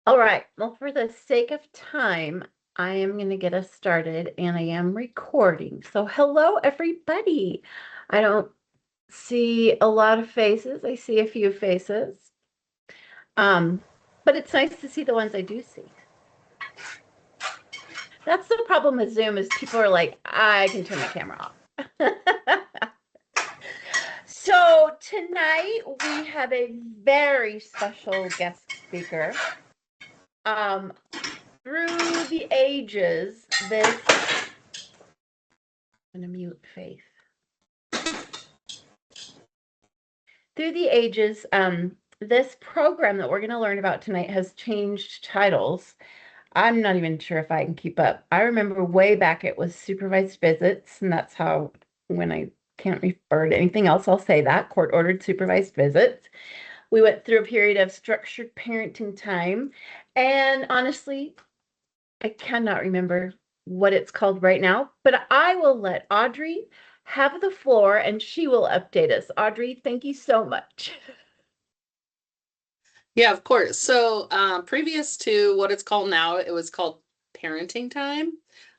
All right. Well, for the sake of time, I am going to get us started and I am recording. So, hello, everybody. I don't see a lot of faces. I see a few faces. Um, but it's nice to see the ones I do see. That's the problem with Zoom is people are like, I can turn my camera off. So, tonight we have a very special guest speaker. Um, through the ages, I'm gonna mute Faith. Through the ages, this program that we're going to learn about tonight has changed titles. I'm not even sure if I can keep up. I remember way back it was supervised visits, and that's how, when I can't refer to anything else, I'll say that court ordered supervised visits. We went through a period of structured parenting time, and honestly, I cannot remember what it's called right now, but I will let Audrey have the floor and she will update us. Audrey, thank you so much. Yeah, of course. So previous to what it's called now, it was called parenting time.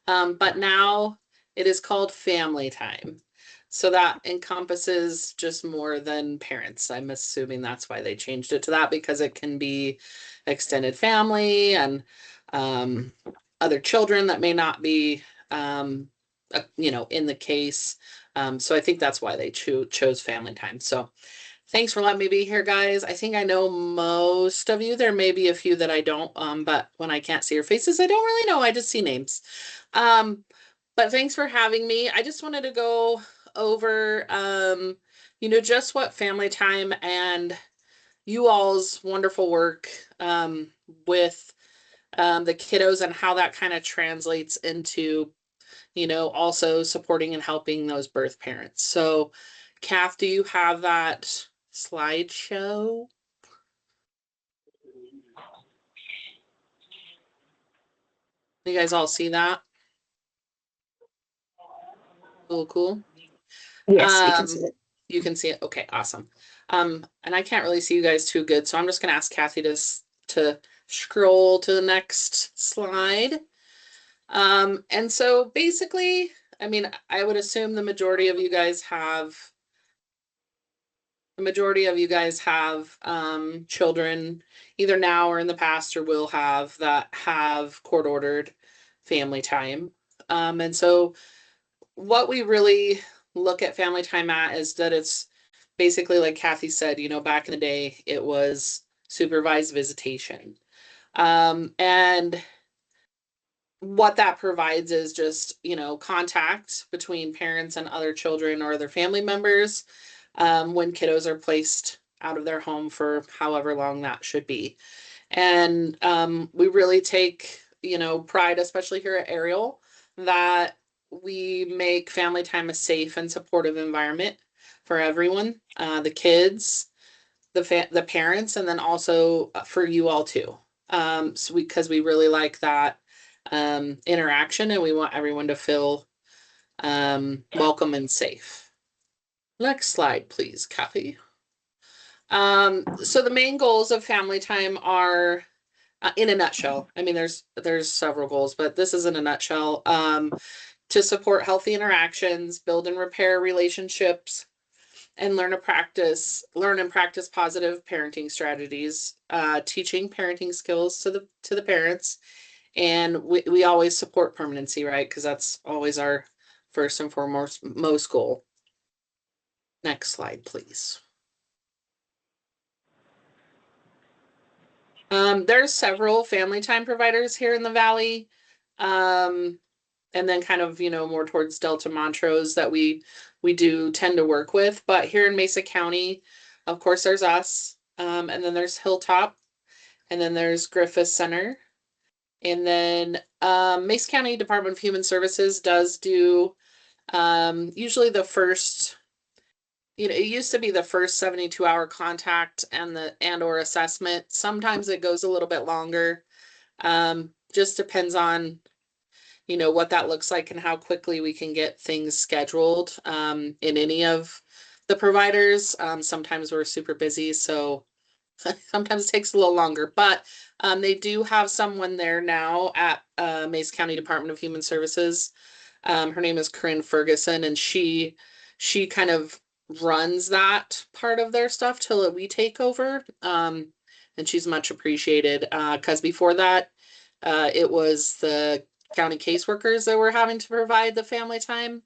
But now it is called family time. So that encompasses just more than parents. I'm assuming that's why they changed it to that, because it can be extended family and um, other children that may not be, in the case. So I think that's why they chose family time. So thanks for letting me be here, guys. I think I know most of you. There may be a few that I don't, but when I can't see your faces, I don't really know. I just see names. Um, but thanks for having me. I just wanted to go over, just what family time and you all's wonderful work with the kiddos and how that kind of translates into, also supporting and helping those birth parents. So, Kath, do you have that slideshow? You guys all see that? Cool, cool. Yes, we can see Um, it. you can see it. Okay, awesome. And I can't really see you guys too good, so I'm just gonna ask Kathy to scroll to the next slide. And so basically, I mean, I would assume the majority of you guys have children either now or in the past or will have that have court ordered family time. And so what we really look at family time at is that it's basically like Kathy said, back in the day, it was supervised visitation. And what that provides is just, contact between parents and other children or other family members when kiddos are placed out of their home for however long that should be. And we really take, pride, especially here at Ariel, that we make family time a safe and supportive environment for everyone, the kids, the parents, and then also for you all too. So because we really like that interaction and we want everyone to feel welcome and safe. Next slide, please, Kathy. So the main goals of family time are, in a nutshell. I mean, there's several goals, but this is in a nutshell. To support healthy interactions, build and repair relationships, and learn and practice positive parenting strategies, teaching parenting skills to the parents. And we always support permanency, right? Because that's always our first and foremost most goal. Next slide, please. There's several family time providers here in the Valley. And then kind of, more towards Delta Montrose that we do tend to work with. But here in Mesa County, of course, there's us. And then there's Hilltop. And then there's Griffith Center. And then Mesa County Department of Human Services does do usually the first, it used to be the first 72-hour contact and or assessment. Sometimes it goes a little bit longer. Just depends on, what that looks like and how quickly we can get things scheduled in any of the providers. Sometimes we're super busy, so Sometimes it takes a little longer, but they do have someone there now at Mason County Department of Human Services. Her name is Corinne Ferguson, and she kind of runs that part of their stuff till we take over. And she's much appreciated because before that, it was the county caseworkers that were having to provide the family time,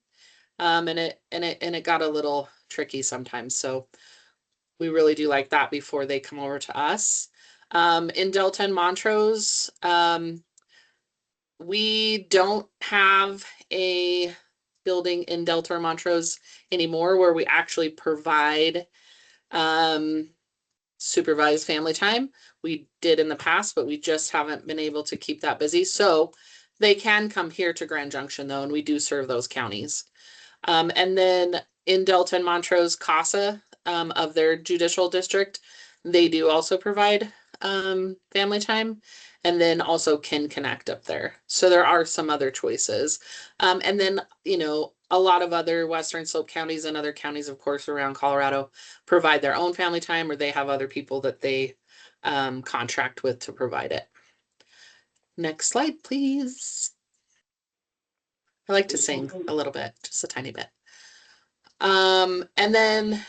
and it got a little tricky sometimes. So we really do like that before they come over to us. In Delta and Montrose, we don't have a building in Delta or Montrose anymore where we actually provide supervised family time. We did in the past, but we just haven't been able to keep that busy. So they can come here to Grand Junction though, and we do serve those counties. And then in Delta and Montrose, CASA of their judicial district, they do also provide family time, and then also Can Connect up there. So there are some other choices. And then, a lot of other Western Slope counties and other counties, of course, around Colorado provide their own family time, or they have other people that they contract with to provide it. Next slide, please. I like to sing a little bit, just a tiny bit. And then,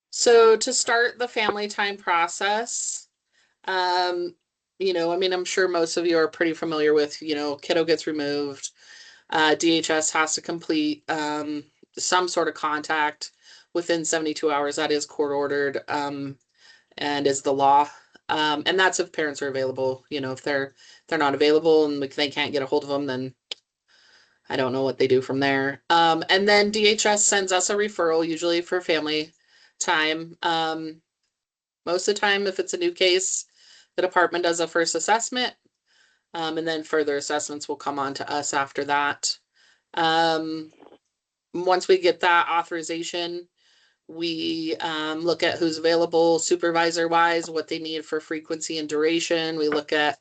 so to start the family time process, I'm sure most of you are pretty familiar with, kiddo gets removed, DHS has to complete some sort of contact within 72 hours. That is court ordered and is the law. And that's if parents are available. If they're not available and they can't get a hold of them, then I don't know what they do from there. And then DHS sends us a referral, usually for family time. Most of the time, if it's a new case, the department does a first assessment, and then further assessments will come on to us after that. Once we get that authorization, we look at who's available supervisor-wise, what they need for frequency and duration. We look at,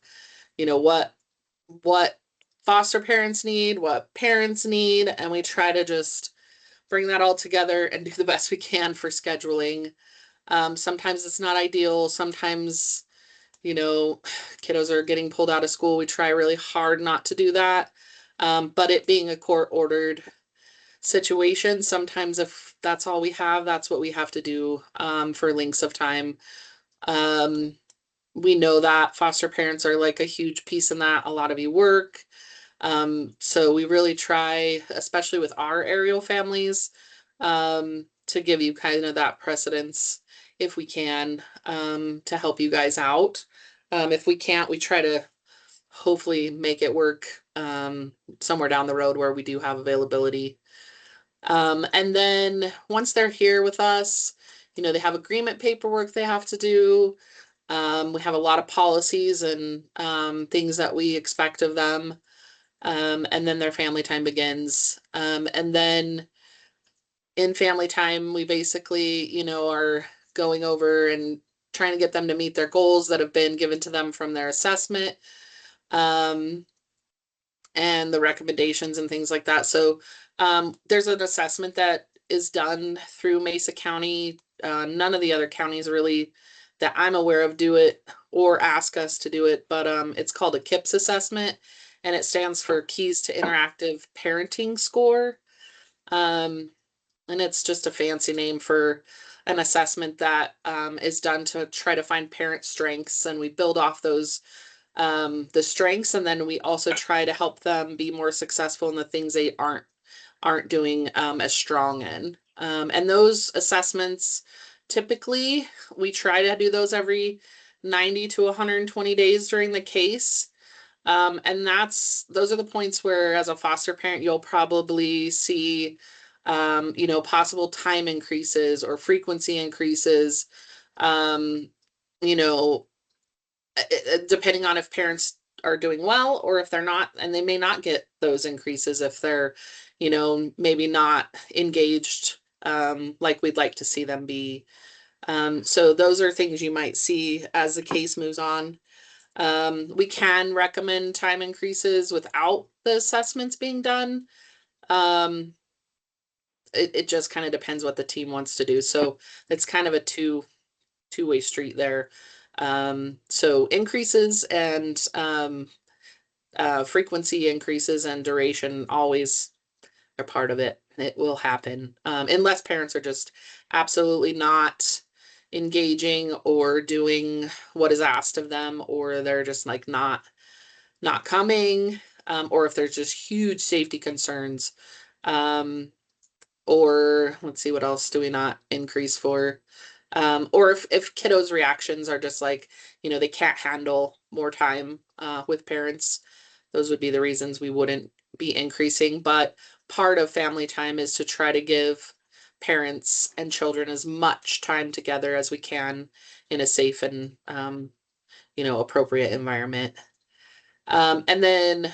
what foster parents need, what parents need, and we try to just bring that all together and do the best we can for scheduling. Sometimes it's not ideal. Sometimes, kiddos are getting pulled out of school. We try really hard not to do that. But it being a court-ordered situation, sometimes if that's all we have, that's what we have to do for lengths of time. We know that foster parents are like a huge piece in that. A lot of you work. So we really try, especially with our aerial families, to give you kind of that precedence if we can, to help you guys out. If we can't, we try to hopefully make it work somewhere down the road where we do have availability. And then once they're here with us, they have agreement paperwork they have to do. We have a lot of policies and things that we expect of them. And then their family time begins. And then in family time, we basically, are going over and trying to get them to meet their goals that have been given to them from their assessment, and the recommendations and things like that. So there's an assessment that is done through Mesa County. None of the other counties really that I'm aware of do it or ask us to do it, but it's called a KIPS assessment, and it stands for Keys to Interactive Parenting Score. And it's just a fancy name for an assessment that is done to try to find parent strengths, and we build off those the strengths, and then we also try to help them be more successful in the things they aren't doing as strong in. And those assessments, typically we try to do those every 90 to 120 days during the case. And those are the points where as a foster parent, you'll probably see, possible time increases or frequency increases, depending on if parents are doing well or if they're not, and they may not get those increases if they're, maybe not engaged like we'd like to see them be. So those are things you might see as the case moves on. We can recommend time increases without the assessments being done. It just kind of depends what the team wants to do. So it's kind of a two-way street there. So increases and frequency increases and duration always are part of it. It will happen unless parents are just absolutely not engaging or doing what is asked of them, or they're just like not coming, or if there's just huge safety concerns. Or let's see, what else do we not increase for? Or if kiddos' reactions are just like, they can't handle more time with parents, those would be the reasons we wouldn't be increasing. But part of family time is to try to give parents and children as much time together as we can in a safe and appropriate environment. And then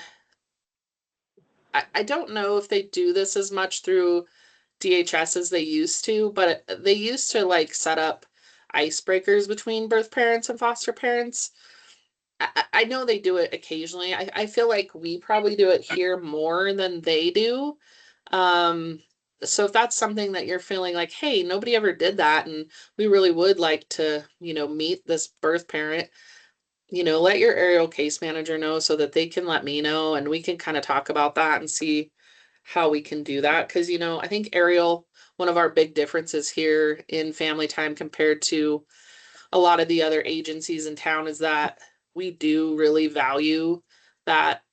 I don't know if they do this as much through DHS as they used to, but they used to like set up icebreakers between birth parents and foster parents. I know they do it occasionally. I feel like we probably do it here more than they do. Um, so if that's something that you're feeling like, hey, nobody ever did that, and we really would like to, meet this birth parent, let your aerial case manager know so that they can let me know and we can kind of talk about that and see how we can do that. Because, I think aerial, one of our big differences here in family time compared to a lot of the other agencies in town is that we do really value that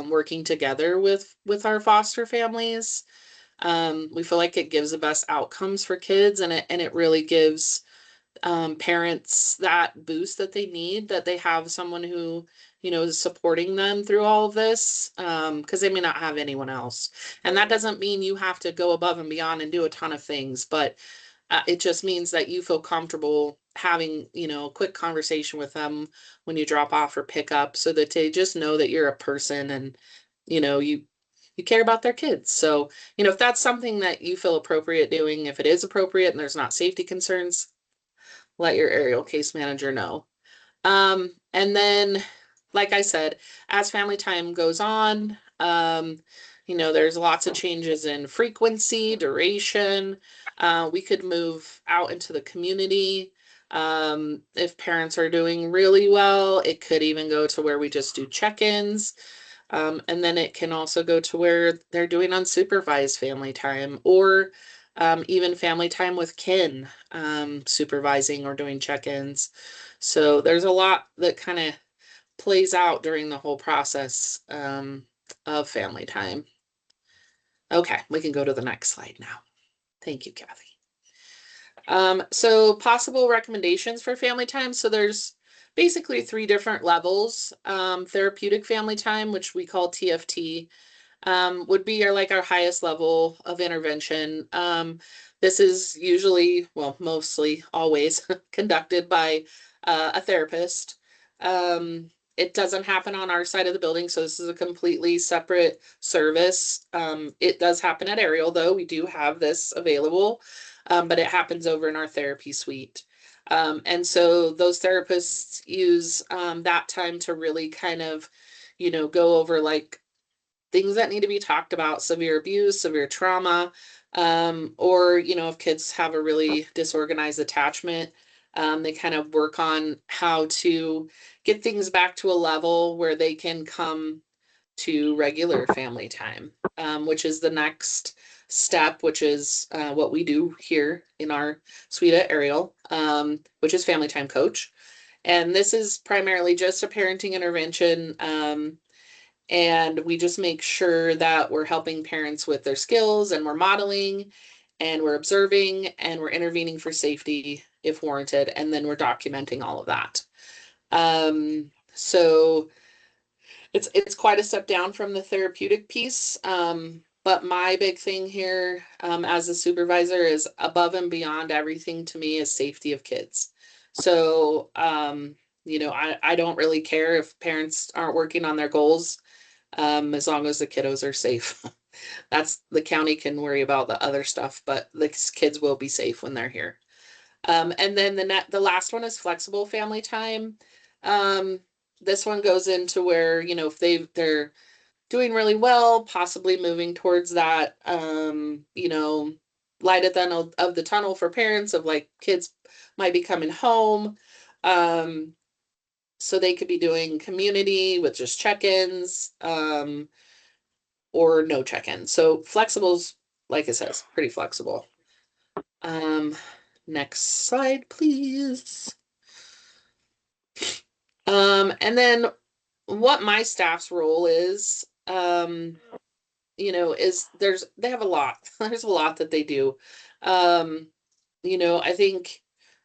working together with our foster families. We feel like it gives the best outcomes for kids, and it really gives parents that boost that they need, that they have someone who is supporting them through all of this, because they may not have anyone else. And that doesn't mean you have to go above and beyond and do a ton of things, but it just means that you feel comfortable having a quick conversation with them when you drop off or pick up, so that they just know that you're a person, and you care about their kids. So if that's something that you feel appropriate doing, if it is appropriate and there's not safety concerns, let your aerial case manager know. And then, like I said, as family time goes on, there's lots of changes in frequency, duration. We could move out into the community. If parents are doing really well, it could even go to where we just do check-ins. And then it can also go to where they're doing unsupervised family time, or even family time with kin, supervising or doing check-ins. So there's a lot that kind of plays out during the whole process of family time. Okay, we can go to the next slide now. Thank you, Kathy. So possible recommendations for family time. So there's basically 3 different levels. Therapeutic family time, which we call TFT, would be our highest level of intervention. This is usually, well, mostly always conducted by a therapist. It doesn't happen on our side of the building, so this is a completely separate service. It does happen at Ariel, though. We do have this available, but it happens over in our therapy suite. And so those therapists use that time to really kind of, go over things that need to be talked about: severe abuse, severe trauma, or, if kids have a really disorganized attachment, they kind of work on how to get things back to a level where they can come to regular family time, which is the next step, which is what we do here in our suite at Ariel, which is family time coach. And this is primarily just a parenting intervention. And we just make sure that we're helping parents with their skills, and we're modeling, and we're observing, and we're intervening for safety if warranted, and then we're documenting all of that. So it's quite a step down from the therapeutic piece. But my big thing here as a supervisor is above and beyond everything to me is safety of kids. So I don't really care if parents aren't working on their goals, as long as the kiddos are safe. That's, the county can worry about the other stuff, but the kids will be safe when they're here. And then the last one is flexible family time. This one goes into where, if they're doing really well, possibly moving towards that, light at the end of the tunnel for parents of like kids might be coming home. So they could be doing community with just check-ins, or no check-in. So flexible's, like it says, pretty flexible. Next slide, please. And then what my staff's role is, is they have a lot. There's a lot that they do. I think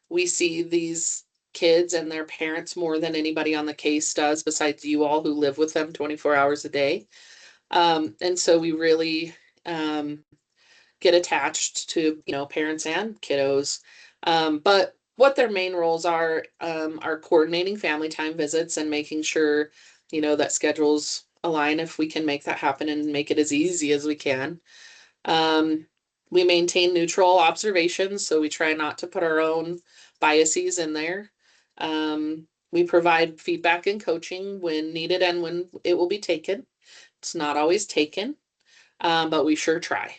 we see these kids and their parents more than anybody on the case does, besides you all who live with them 24 hours a day. And so we really get attached to, parents and kiddos. But what their main roles are coordinating family time visits and making sure, that schedules align if we can make that happen and make it as easy as we can. We maintain neutral observations, so we try not to put our own biases in there. We provide feedback and coaching when needed and when it will be taken. It's not always taken, but we sure try.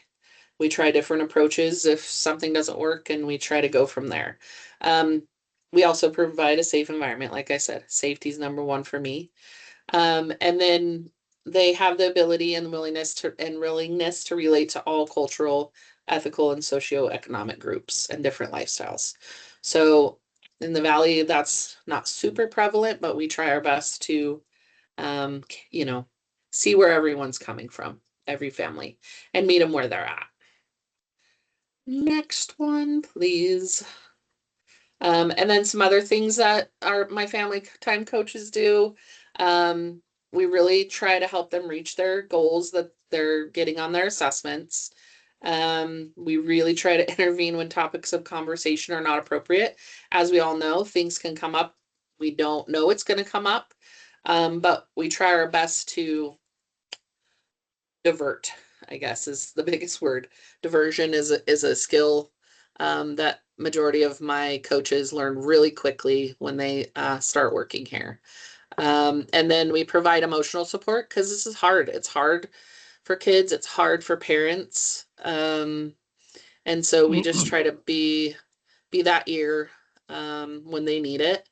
We try different approaches if something doesn't work, and we try to go from there. We also provide a safe environment. Like I said, safety is number one for me. And then they have the ability and willingness to relate to all cultural, ethical, and socioeconomic groups and different lifestyles. So in the Valley, that's not super prevalent, but we try our best to, see where everyone's coming from, every family, and meet them where they're at. Next one, please. And then some other things that my family time coaches do. We really try to help them reach their goals that they're getting on their assessments. We really try to intervene when topics of conversation are not appropriate. As we all know, things can come up. We don't know it's going to come up, but we try our best to divert, I guess is the biggest word. Diversion is a skill that majority of my coaches learn really quickly when they start working here. And then we provide emotional support because this is hard. It's hard for kids. It's hard for parents. And so we just try to be that ear when they need it.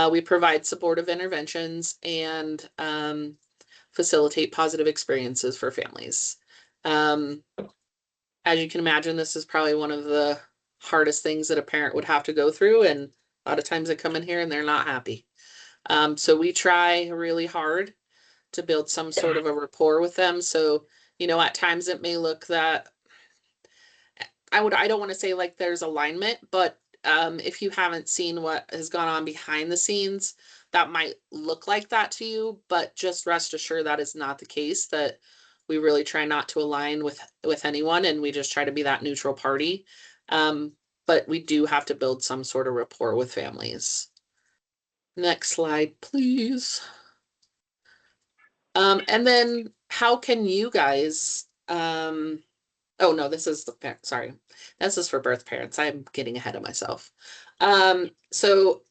We provide supportive interventions and facilitate positive experiences for families. As you can imagine, this is probably one of the hardest things that a parent would have to go through. And a lot of times they come in here and they're not happy. So we try really hard to build some sort of a rapport with them. So, at times it may look that I don't want to say like there's alignment, but if you haven't seen what has gone on behind the scenes, that might look like that to you, but just rest assured that is not the case, that we really try not to align with anyone, and we just try to be that neutral party. But we do have to build some sort of rapport with families. Next slide, please. And then how can you guys, oh no, this is sorry. This is for birth parents. I'm getting ahead of myself. So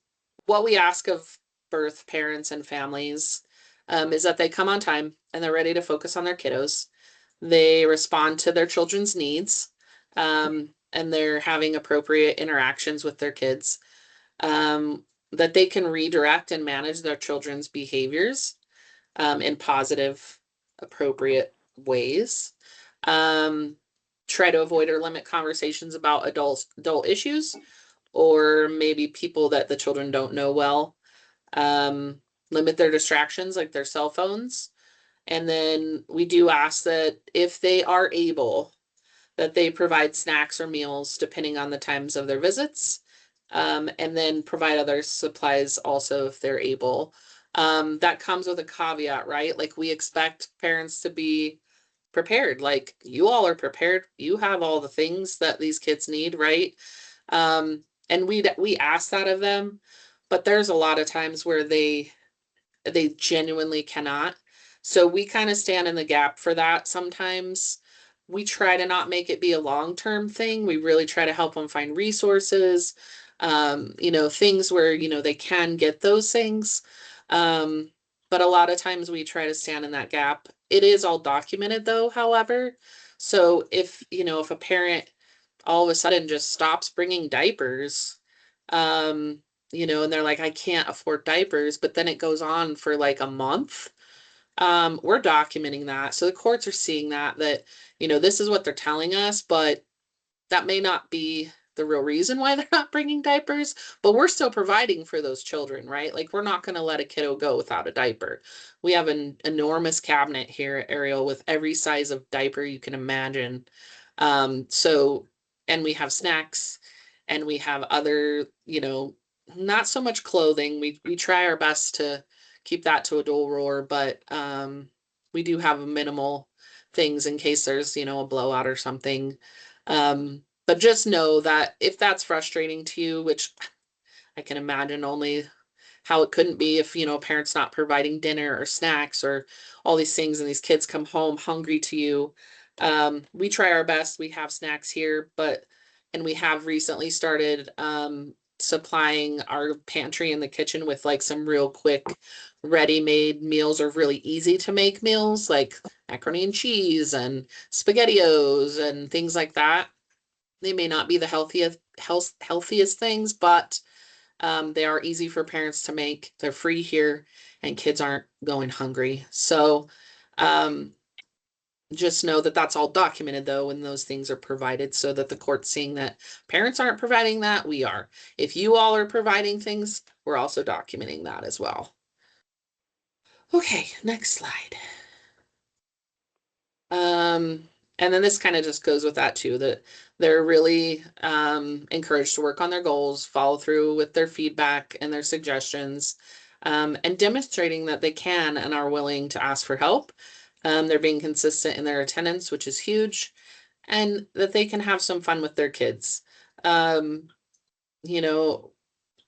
what we ask of birth parents and families is that they come on time and they're ready to focus on their kiddos. They respond to their children's needs, and they're having appropriate interactions with their kids, that they can redirect and manage their children's behaviors in positive, appropriate ways. Try to avoid or limit conversations about adult issues, or maybe people that the children don't know well. Limit their distractions, like their cell phones. And then we do ask that if they are able, that they provide snacks or meals depending on the times of their visits. And then provide other supplies also if they're able. That comes with a caveat, right? Like we expect parents to be prepared. Like you all are prepared. You have all the things that these kids need, right? And we ask that of them, but there's a lot of times where they genuinely cannot. So we kind of stand in the gap for that. Sometimes we try to not make it be a long-term thing. We really try to help them find resources, things where, they can get those things. But a lot of times we try to stand in that gap. It is all documented though, however. So if a parent all of a sudden just stops bringing diapers. Um, and they're like, I can't afford diapers, but then it goes on for like a month. We're documenting that. So the courts are seeing that, this is what they're telling us, but that may not be the real reason why they're not bringing diapers, but we're still providing for those children, right? Like we're not going to let a kiddo go without a diaper. We have an enormous cabinet here at Ariel with every size of diaper you can imagine. So, and we have snacks and we have other, not so much clothing. We try our best to keep that to a dual roar, but we do have minimal things in case there's, a blowout or something. But just know that if that's frustrating to you, which I can imagine only how it couldn't be if, a parent's not providing dinner or snacks or all these things and these kids come home hungry to you. We try our best. We have snacks here, and we have recently started supplying our pantry in the kitchen with like some real quick ready-made meals or really easy to make meals like macaroni and cheese and spaghettios and things like that. They may not be the healthiest things, but they are easy for parents to make. They're free here, and kids aren't going hungry. So um, just know that that's all documented, though, when those things are provided, so that the court's seeing that parents aren't providing that. We are. If you all are providing things, we're also documenting that as well. Okay, next slide. And then this kind of just goes with that too, that they're really encouraged to work on their goals, follow through with their feedback and their suggestions, and demonstrating that they can and are willing to ask for help. They're being consistent in their attendance, which is huge, and that they can have some fun with their kids. Um, you know,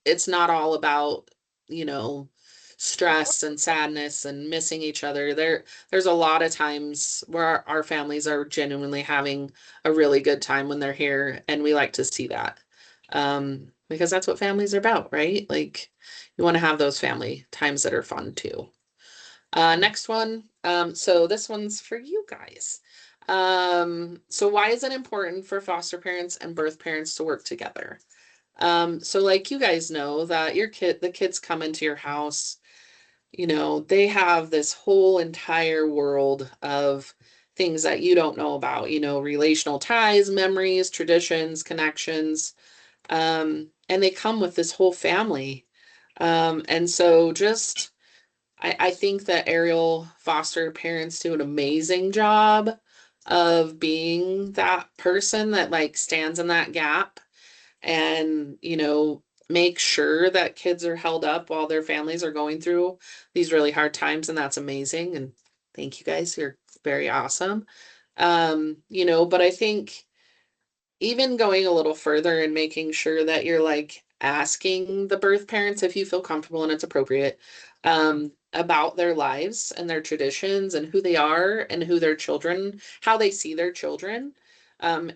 it's not all about, you know, stress and sadness and missing each other. There's a lot of times where our families are genuinely having a really good time when they're here, and we like to see that. Because that's what families are about, right? Like you want to have those family times that are fun too. Next one. So this one's for you guys. So why is it important for foster parents and birth parents to work together? So like you guys know that the kids come into your house, they have this whole entire world of things that you don't know about, relational ties, memories, traditions, connections. And they come with this whole family. And so I think that Ariel foster parents do an amazing job of being that person that like stands in that gap and make sure that kids are held up while their families are going through these really hard times. And that's amazing. And thank you guys. You're very awesome. But I think even going a little further and making sure that you're like asking the birth parents if you feel comfortable and it's appropriate about their lives and their traditions and who they are and who their children, how they see their children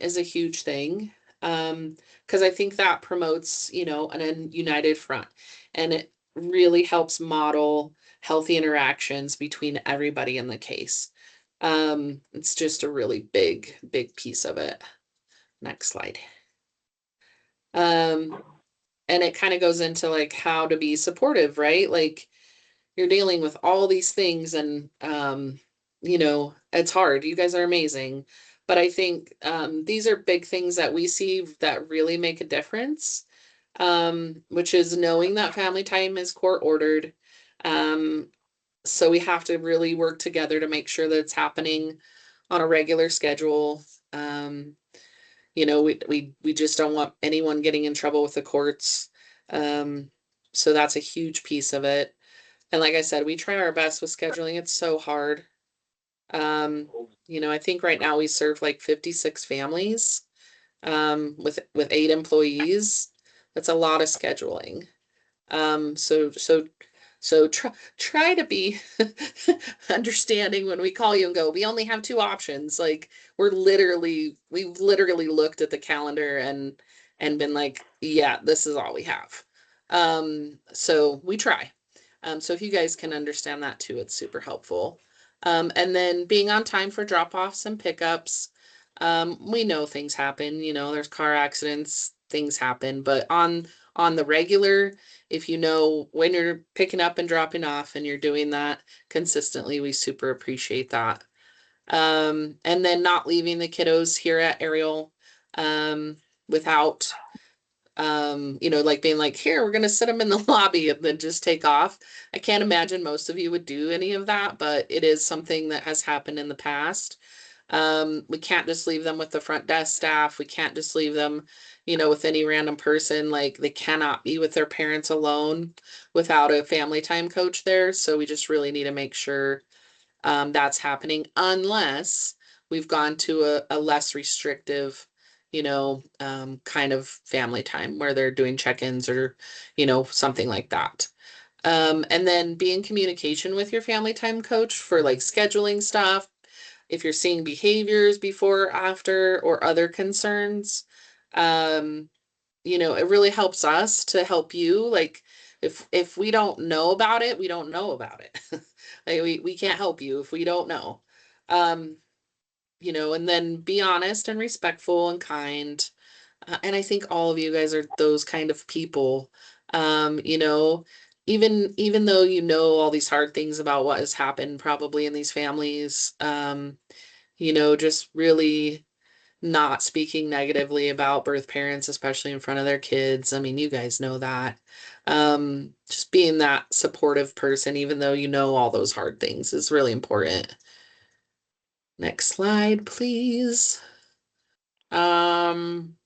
is a huge thing. Because I think that promotes, an united front, and it really helps model healthy interactions between everybody in the case. It's just a really big, big piece of it. Next slide. Um, and it kind of goes into like how to be supportive, right? Like you're dealing with all these things and it's hard. You guys are amazing. But I think these are big things that we see that really make a difference, which is knowing that family time is court ordered. So we have to really work together to make sure that it's happening on a regular schedule. We just don't want anyone getting in trouble with the courts. So that's a huge piece of it. And like I said, we try our best with scheduling. It's so hard. I think right now we serve like 56 families with 8 employees. That's a lot of scheduling. So try to be understanding when we call you and go, we only have 2 options. Like we've literally looked at the calendar and been like, yeah, this is all we have. So we try. So if you guys can understand that too, it's super helpful. And then being on time for drop-offs and pickups. We know things happen, you know, there's car accidents, things happen, but on the regular, if you know when you're picking up and dropping off and you're doing that consistently, we super appreciate that. And then not leaving the kiddos here at Ariel without you know, like being like, here, we're gonna sit them in the lobby and then just take off. I can't imagine most of you would do any of that, but it is something that has happened in the past. We can't just leave them with the front desk staff. We can't just leave them, you know, with any random person. Like they cannot be with their parents alone without a family time coach there. So we just really need to make sure that's happening unless we've gone to a less restrictive, you know, kind of family time where they're doing check-ins or, you know, something like that. And then be in communication with your family time coach for like scheduling stuff. If you're seeing behaviors before or after or other concerns, um, you know, it really helps us to help you. Like if we don't know about it, we don't know about it. Like we can't help you if we don't know. Um, you know, and then be honest and respectful and kind. And I think all of you guys are those kind of people. You know, even though you know all these hard things about what has happened probably in these families, you know, just really not speaking negatively about birth parents, especially in front of their kids. I mean, you guys know that. Just being that supportive person, even though you know all those hard things, is really important. Next slide, please. Um,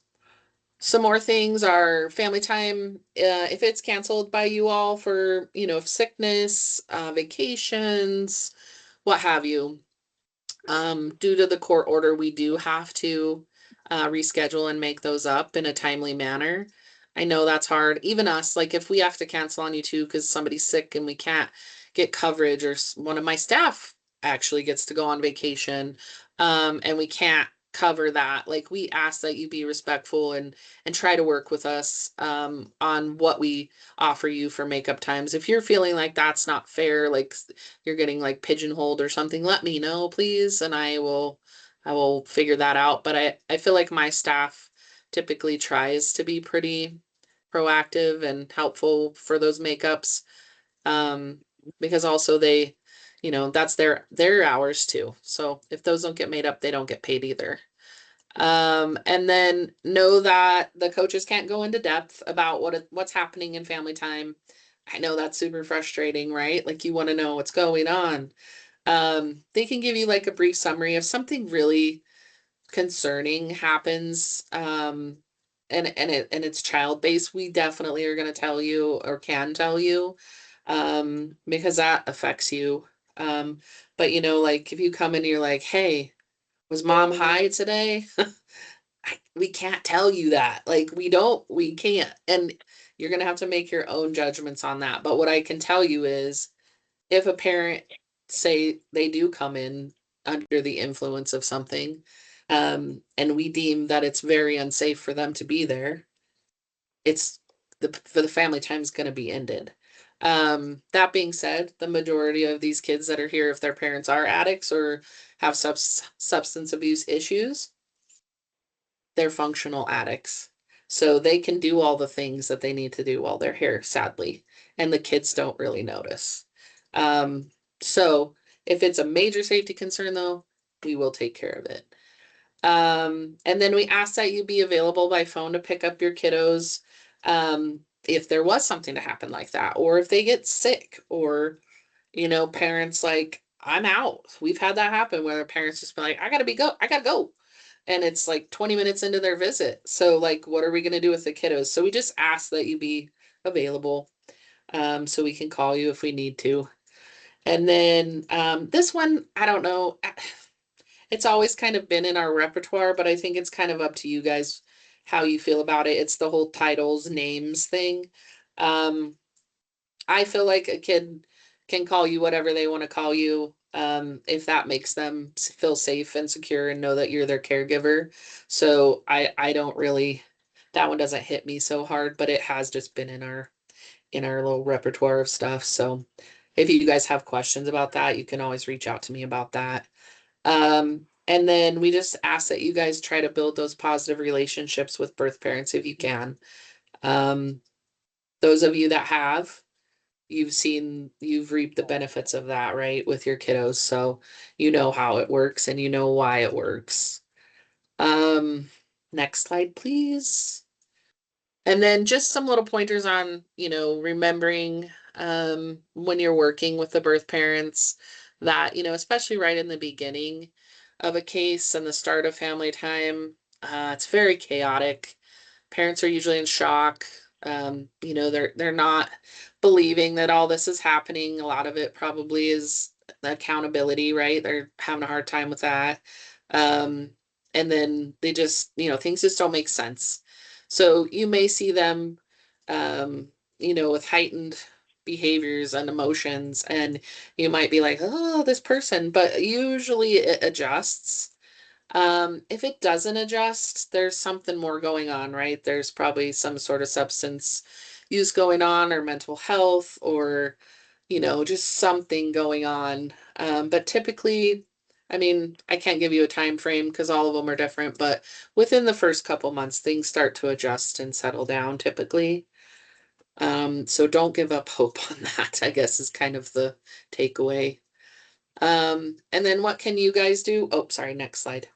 some more things are family time. If it's canceled by you all for, you know, sickness, vacations, what have you. Due to the court order, we do have to reschedule and make those up in a timely manner. I know that's hard. Even us, like if we have to cancel on you too because somebody's sick and we can't get coverage, or one of my staff actually gets to go on vacation, and we can't cover that. Like we ask that you be respectful and try to work with us on what we offer you for makeup times. If you're feeling like that's not fair, like you're getting like pigeonholed or something, let me know, please, and I will figure that out. But I feel like my staff typically tries to be pretty proactive and helpful for those makeups. Um, because also they, you know, that's their hours too. So if those don't get made up, they don't get paid either. And then know that the coaches can't go into depth about what's happening in family time. I know that's super frustrating, right? Like you want to know what's going on. They can give you like a brief summary of something really concerning happens, and it's child based. We definitely are going to tell you or can tell you, because that affects you. But you know, like if you come in and you're like, hey, was mom high today? We can't tell you that. Like we can't. And you're going to have to make your own judgments on that. But what I can tell you is if a parent say they do come in under the influence of something, and we deem that it's very unsafe for them to be there, it's for the family time is going to be ended. That being said, the majority of these kids that are here, if their parents are addicts or have substance abuse issues, they're functional addicts. So they can do all the things that they need to do while they're here, sadly. And the kids don't really notice. So if it's a major safety concern, though, we will take care of it. And then we ask that you be available by phone to pick up your kiddos if there was something to happen like that, or if they get sick, or, you know, parents like, I'm out. We've had that happen where parents just be like, I gotta go. And it's like 20 minutes into their visit. So, like, what are we going to do with the kiddos? So, we just ask that you be available so we can call you if we need to. And then this one, I don't know. It's always kind of been in our repertoire, but I think it's kind of up to you guys how you feel about it. It's the whole titles, names thing. Um, I feel like a kid can call you whatever they want to call you, if that makes them feel safe and secure and know that you're their caregiver. So I don't really, that one doesn't hit me so hard, but it has just been in our little repertoire of stuff. So if you guys have questions about that, you can always reach out to me about that. And then we just ask that you guys try to build those positive relationships with birth parents if you can. Those of you that have, you've reaped the benefits of that, right, with your kiddos. So you know how it works and you know why it works. Next slide, please. And then just some little pointers on, remembering when you're working with the birth parents that, especially right in the beginning of a case and the start of family time, it's very chaotic. Parents are usually in shock. They're not believing that all this is happening. A lot of it probably is the accountability, right? They're having a hard time with that. Um, and then they just, things just don't make sense. So you may see them, um, with heightened behaviors and emotions, and you might be like, oh, this person, but usually it adjusts. If it doesn't adjust, there's something more going on, right? There's probably some sort of substance use going on, or mental health, or, just something going on. But typically, I mean, I can't give you a time frame because all of them are different, but within the first couple months, things start to adjust and settle down typically. So don't give up hope on that, I guess is kind of the takeaway. And then what can you guys do? Oh, sorry, next slide.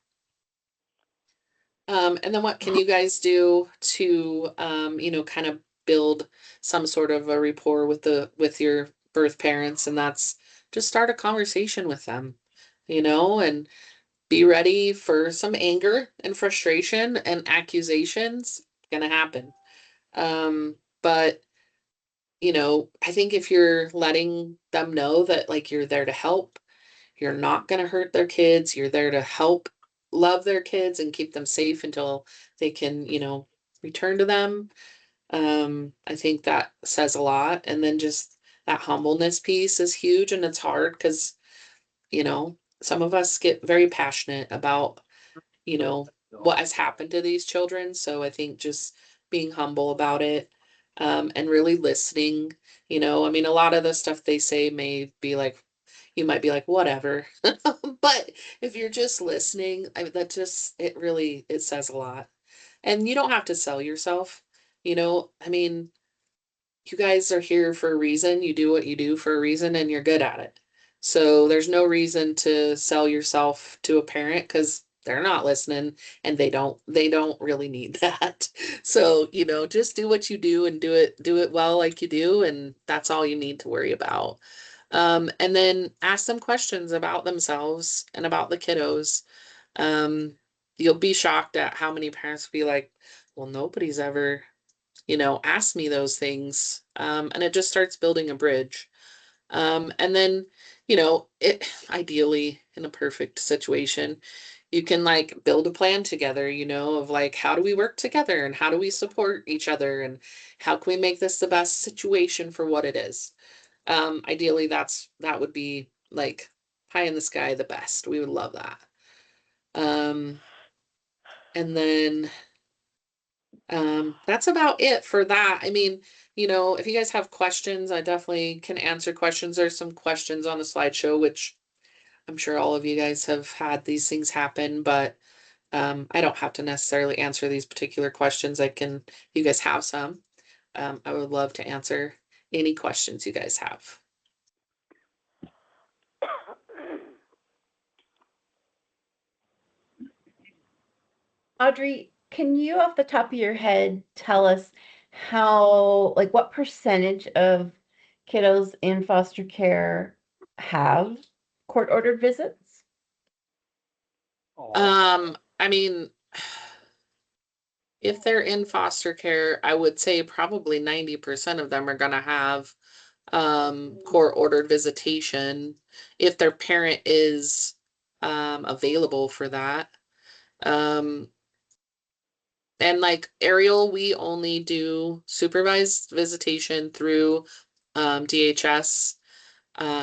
And then what can you guys do to, kind of build some sort of a rapport with your birth parents? And that's just start a conversation with them, and be ready for some anger and frustration and accusations. Gonna happen. But I think if you're letting them know that like you're there to help, you're not going to hurt their kids. You're there to help love their kids and keep them safe until they can, return to them. I think that says a lot. And then just that humbleness piece is huge. And it's hard because, some of us get very passionate about, what has happened to these children. So I think just being humble about it, and really listening, I mean, a lot of the stuff they say may be like, you might be like, whatever. But if you're just listening, it says a lot. And you don't have to sell yourself. I mean, you guys are here for a reason. You do what you do for a reason and you're good at it. So there's no reason to sell yourself to a parent because they're not listening and they don't really need that. So, just do what you do and do it well like you do, and that's all you need to worry about. And then ask them questions about themselves and about the kiddos. You'll be shocked at how many parents will be like, well, nobody's ever, asked me those things. And it just starts building a bridge. And then, it ideally in a perfect situation, you can like build a plan together, of like, how do we work together and how do we support each other and how can we make this the best situation for what it is? Ideally that would be like pie in the sky, the best. We would love that. Um, and then that's about it for that. I mean, if you guys have questions, I definitely can answer questions. There's some questions on the slideshow, which I'm sure all of you guys have had these things happen, but I don't have to necessarily answer these particular questions. You guys have some. I would love to answer any questions you guys have. Audrey, can you off the top of your head tell us what percentage of kiddos in foster care have court-ordered visits? I mean, if they're in foster care, I would say probably 90% of them are going to have court-ordered visitation if their parent is available for that. And like Ariel, we only do supervised visitation through DHS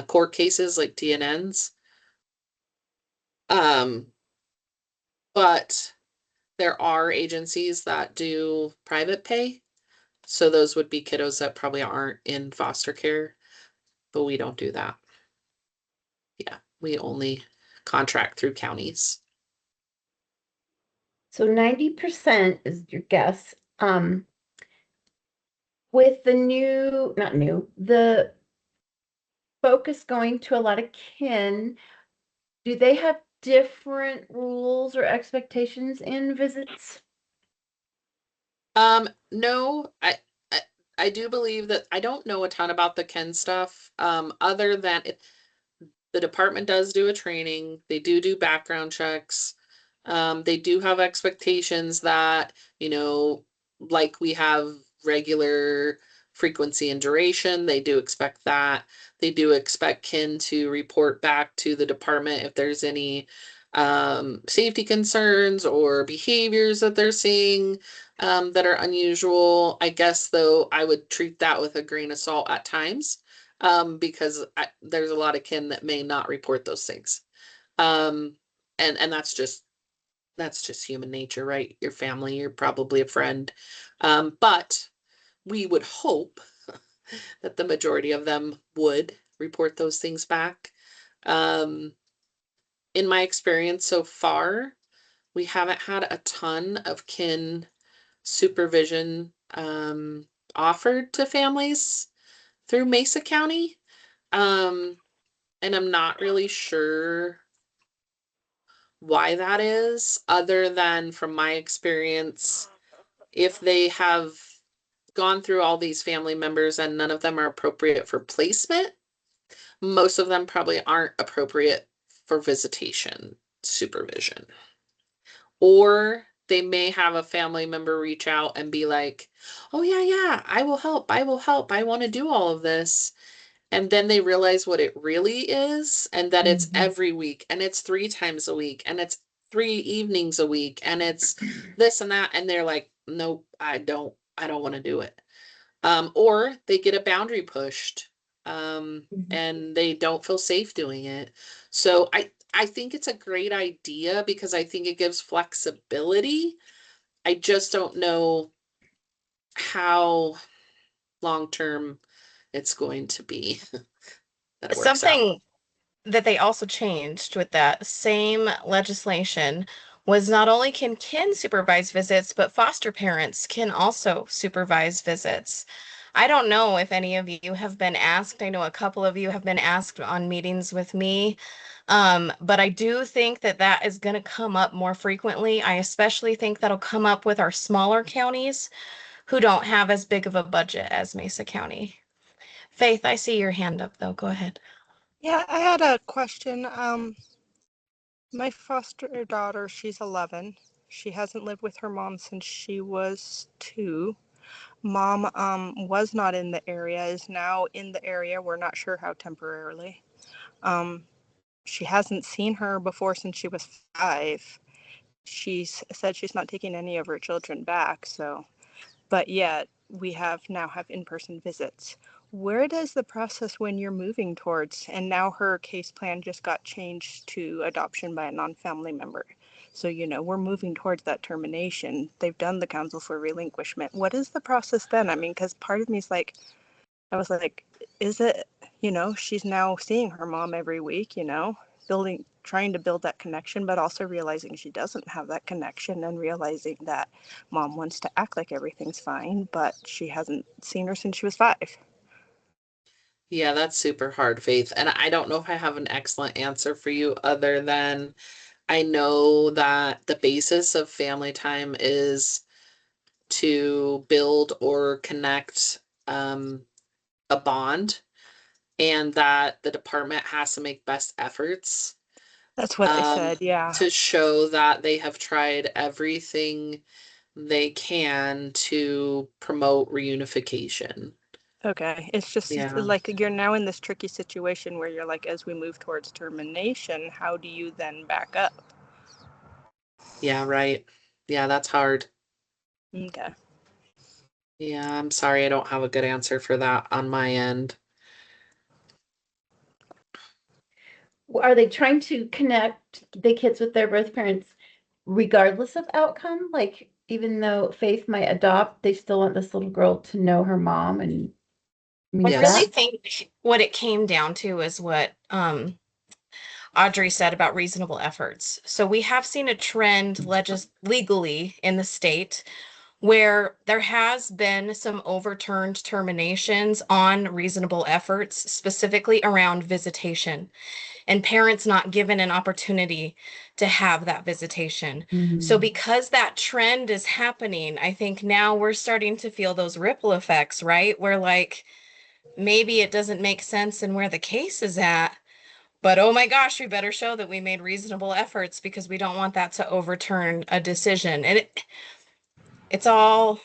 court cases like DNNs. But there are agencies that do private pay. So those would be kiddos that probably aren't in foster care, but we don't do that. Yeah, we only contract through counties. So 90% is your guess. With the not new, the focus going to a lot of kin, do they have different rules or expectations in visits? No, I I do believe that I don't know a ton about the Ken stuff. Other than the department does do a training, they do background checks. They do have expectations that, like we have regular frequency and duration, they do expect that. They do expect kin to report back to the department if there's any safety concerns or behaviors that they're seeing that are unusual. I guess, though, I would treat that with a grain of salt at times because there's a lot of kin that may not report those things. Um, and that's just human nature, right? Your family, you're probably a friend. But we would hope that the majority of them would report those things back. Um, in my experience so far, we haven't had a ton of kin supervision offered to families through Mesa County. Um, and I'm not really sure why that is, other than from my experience, if they have gone through all these family members and none of them are appropriate for placement, most of them probably aren't appropriate for visitation supervision. Or they may have a family member reach out and be like, oh, yeah, yeah, I will help. I will help. I want to do all of this. And then they realize what it really is, and that it's Mhm. every week, and it's 3 times a week, and it's 3 evenings a week, and it's this and that. And they're like, nope, I don't want to do it. Or they get a boundary pushed, Mhm. and they don't feel safe doing it. So I think it's a great idea because I think it gives flexibility. I just don't know how long term it's going to be that it works out. Something that they also changed with that same legislation was not only can kin supervise visits, but foster parents can also supervise visits. I don't know if any of you have been asked. I know a couple of you have been asked on meetings with me. But I do think that that is going to come up more frequently. I especially think that'll come up with our smaller counties who don't have as big of a budget as Mesa County. Faith, I see your hand up though. Go ahead. Yeah, I had a question. My foster daughter, she's 11. She hasn't lived with her mom since she was 2. Mom was not in the area, is now in the area. We're not sure how temporarily. Um, she hasn't seen her before since she was 5. She's said she's not taking any of her children back, so but yet we now have in-person visits. Where does the process when you're moving towards, and now her case plan just got changed to adoption by a non-family member. So, we're moving towards that termination. They've done the counsel for relinquishment. What is the process then? I mean, because part of me is like, I was like, is it, she's now seeing her mom every week, trying to build that connection, but also realizing she doesn't have that connection and realizing that mom wants to act like everything's fine, but she hasn't seen her since she was 5. Yeah, that's super hard, Faith. And I don't know if I have an excellent answer for you other than I know that the basis of family time is to build or connect a bond, and that the department has to make best efforts That's what they said, yeah. to show that they have tried everything they can to promote reunification. Okay, it's just Yeah. like you're now in this tricky situation where you're like, as we move towards termination, how do you then back up? Yeah, right. Yeah, that's hard. Okay. Yeah, I'm sorry I don't have a good answer for that on my end. Are they trying to connect the kids with their birth parents regardless of outcome? Like, even though Faith might adopt, they still want this little girl to know her mom and I meet really Yes. that? think what it came down to is what Audrey said about reasonable efforts. So we have seen a trend legally in the state where there has been some overturned terminations on reasonable efforts, specifically around visitation, and parents not given an opportunity to have that visitation. So Mhm. because that trend is happening, I think now we're starting to feel those ripple effects, right? Where like maybe it doesn't make sense in where the case is at, but oh my gosh, we better show that we made reasonable efforts because we don't want that to overturn a decision. And it all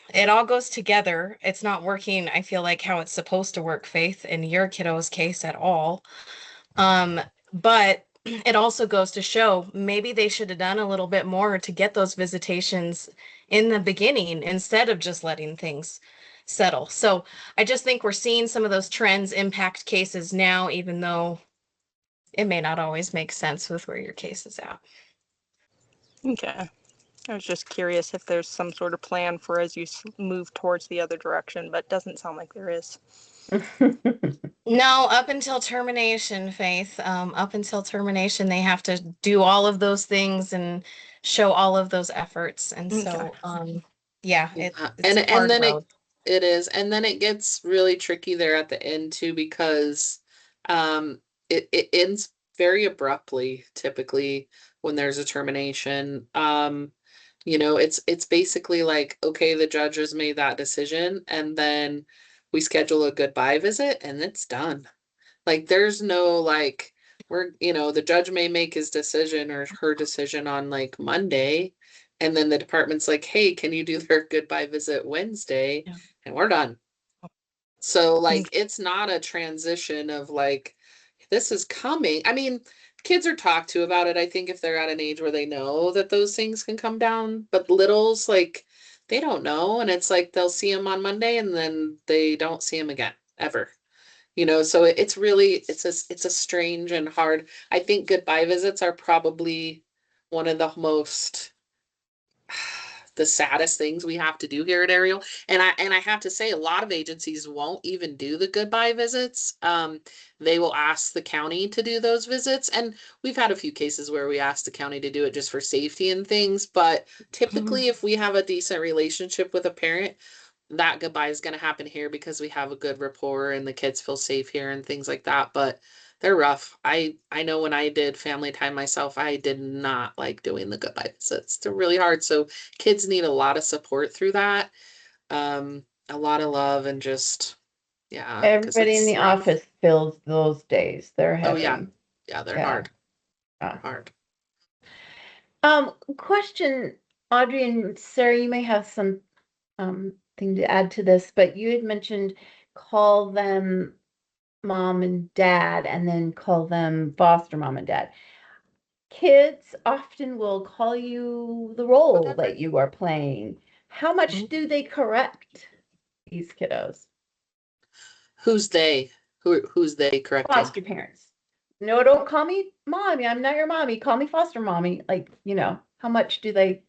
goes together. It's not working, I feel like, how it's supposed to work, Faith, in your kiddo's case at all. But it also goes to show maybe they should have done a little bit more to get those visitations in the beginning instead of just letting things settle. So I just think we're seeing some of those trends impact cases now, even though it may not always make sense with where your case is at. Okay. I was just curious if there's some sort of plan for as you move towards the other direction, but doesn't sound like there is. No, up until termination, Faith. Up until termination, they have to do all of those things and show all of those efforts. And Okay. so, yeah, Yeah. it's And a hard then road. it is. And then it gets really tricky there at the end too, because it ends very abruptly typically when there's a termination. It's basically like, okay, the judge has made that decision, and then we schedule a goodbye visit and it's done. Like there's no like the judge may make his decision or her decision on like Monday, and then the department's like, hey, can you do their goodbye visit Wednesday? Yeah. And we're done. So like Okay. it's not a transition of like this is coming. I mean, kids are talked to about it, I think, if they're at an age where they know that those things can come down, but littles like they don't know, and it's like they'll see them on Monday and then they don't see them again ever. So it's really it's a strange and hard. I think goodbye visits are probably one of the most the saddest things we have to do here at Ariel. And I have to say a lot of agencies won't even do the goodbye visits. They will ask the county to do those visits. And we've had a few cases where we ask the county to do it just for safety and things, but typically if we have a decent relationship with a parent, that goodbye is going to happen here because we have a good rapport and the kids feel safe here and things like that. But they're rough. I know when I did family time myself, I did not like doing the goodbye visits. They're really hard. So kids need a lot of support through that. A lot of love and just yeah, because Everybody in it's the rough. office feels those days. They're Oh yeah. heavy. Yeah, they're Yeah. hard. Yeah. They're hard. Question, Audrey and Sarah, you may have some thing to add to this, but you had mentioned call them mom and dad and then call them foster mom and dad. Kids often will call you the role Whatever. that you are playing. How much do they correct these kiddos? Who's they? Who's they correcting? Foster parents. No, don't call me mommy. I'm not your mommy. Call me foster mommy. Like, how much do they?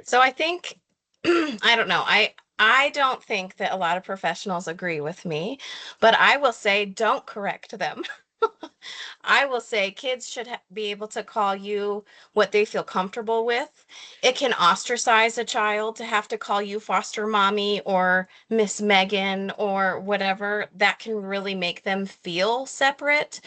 So I think I don't know. I don't think that a lot of professionals agree with me, but I will say don't correct them. I will say kids should be able to call you what they feel comfortable with. It can ostracize a child to have to call you foster mommy or Miss Megan or whatever. That can really make them feel separate.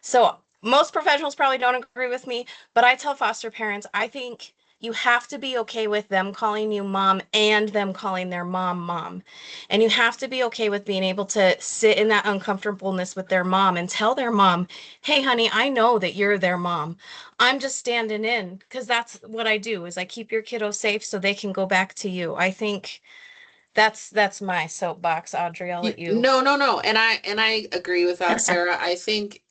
So most professionals probably don't agree with me, but I tell foster parents, I think you have to be okay with them calling you mom and them calling their mom mom. And you have to be okay with being able to sit in that uncomfortableness with their mom and tell their mom, hey, honey, I know that you're their mom. I'm just standing in because that's what I do is I keep your kiddo safe so they can go back to you. I think that's my soapbox, Audrey. I'll let you. No, no, no. And I agree with that, Sarah. I think,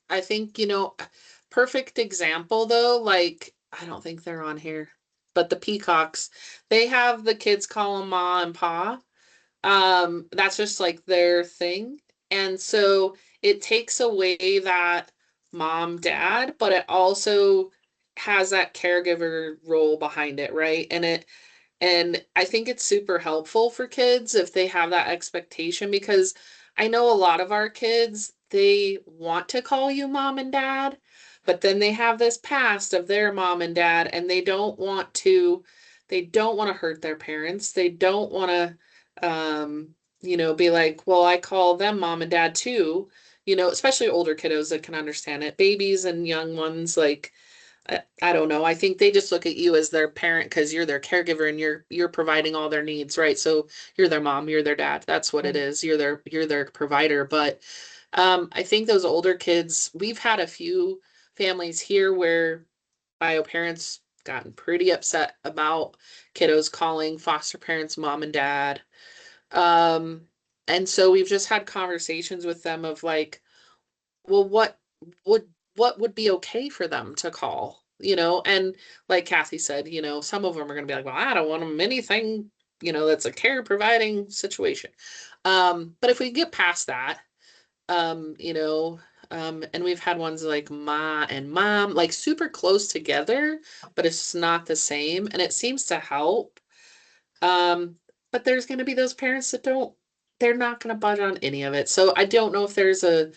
perfect example though, like I don't think they're on here, but the peacocks, they have the kids call them ma and pa. That's just like their thing. And so it takes away that mom, dad, but it also has that caregiver role behind it, right? And I think it's super helpful for kids if they have that expectation, because I know a lot of our kids, they want to call you mom and dad, but then they have this past of their mom and dad, and they don't want to hurt their parents. They don't want to, be like, well, I call them mom and dad too, especially older kiddos that can understand it. Babies and young ones, like, I don't know. I think they just look at you as their parent because you're their caregiver and you're providing all their needs, right? So you're their mom, you're their dad. That's what it is. You're their provider. But I think those older kids, we've had a few families here where bio parents gotten pretty upset about kiddos calling foster parents mom and dad. Um, and so we've just had conversations with them of like, well, would what would be okay for them to call, and like Kathy said, some of them are going to be like, well, I don't want them anything, that's a care providing situation. But if we get past that, and we've had ones like ma and mom, like super close together, but it's not the same, and it seems to help. Um, but there's going to be those parents that they're not going to budge on any of it. So I don't know if there's a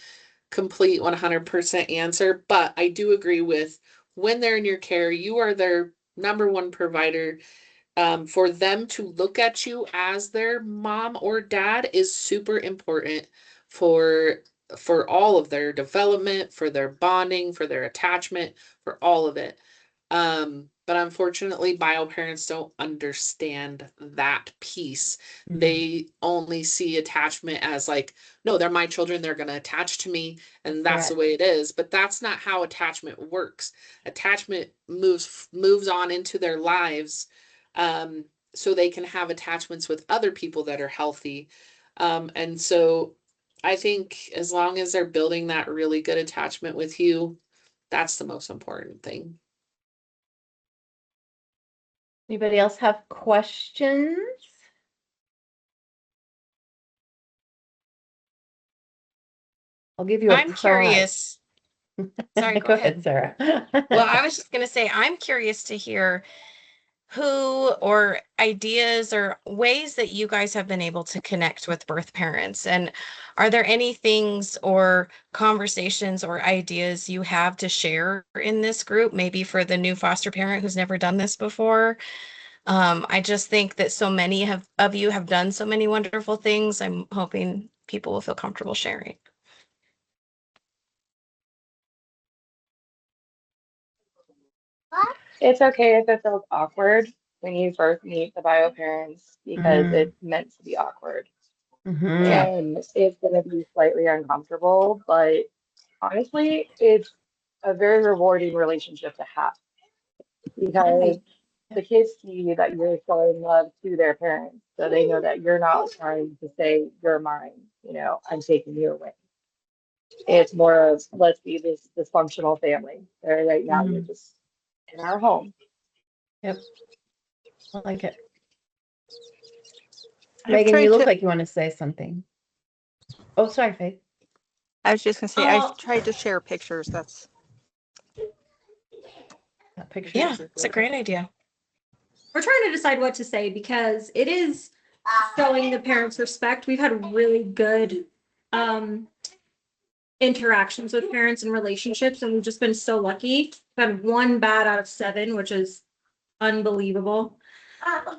complete 100% answer, but I do agree with when they're in your care, you are their number one provider. For them to look at you as their mom or dad is super important for for all of their development, for their bonding, for their attachment, for all of it. But unfortunately, bio parents don't understand that piece. They only see attachment as like, no, they're my children, they're going to attach to me, and that's the way it is. But that's not how attachment works. Attachment moves on into their lives, so they can have attachments with other people that are healthy. And so I think as long as they're building that really good attachment with you, that's the most important thing. Anybody else have questions? I'll give you a I'm curious. Sorry, go ahead. Sarah. Well, I was just going to say, I'm curious to hear who or ideas or ways that you guys have been able to connect with birth parents. And are there any things or conversations or ideas you have to share in this group, maybe for the new foster parent who's never done this before? I just think that so many of you have done so many wonderful things. I'm hoping people will feel comfortable sharing. It's okay if it feels awkward when you first meet the bio parents because it's meant to be awkward and it's going to be slightly uncomfortable, but honestly, it's a very rewarding relationship to have because the kids see that you're showing love to their parents, so they know that you're not trying to say you're mine, I'm taking you away. It's more of let's be this dysfunctional family. Where right now you're just in our home. Yep. I like it. Megan, you look like you want to say something. Oh, sorry, Faith. I was just gonna say I've tried to share pictures. That's Yeah, it's a great idea. We're trying to decide what to say because it is showing the parents respect. We've had really good interactions with parents and relationships, and we've just been so lucky. We've had 1 bad out of 7, which is unbelievable.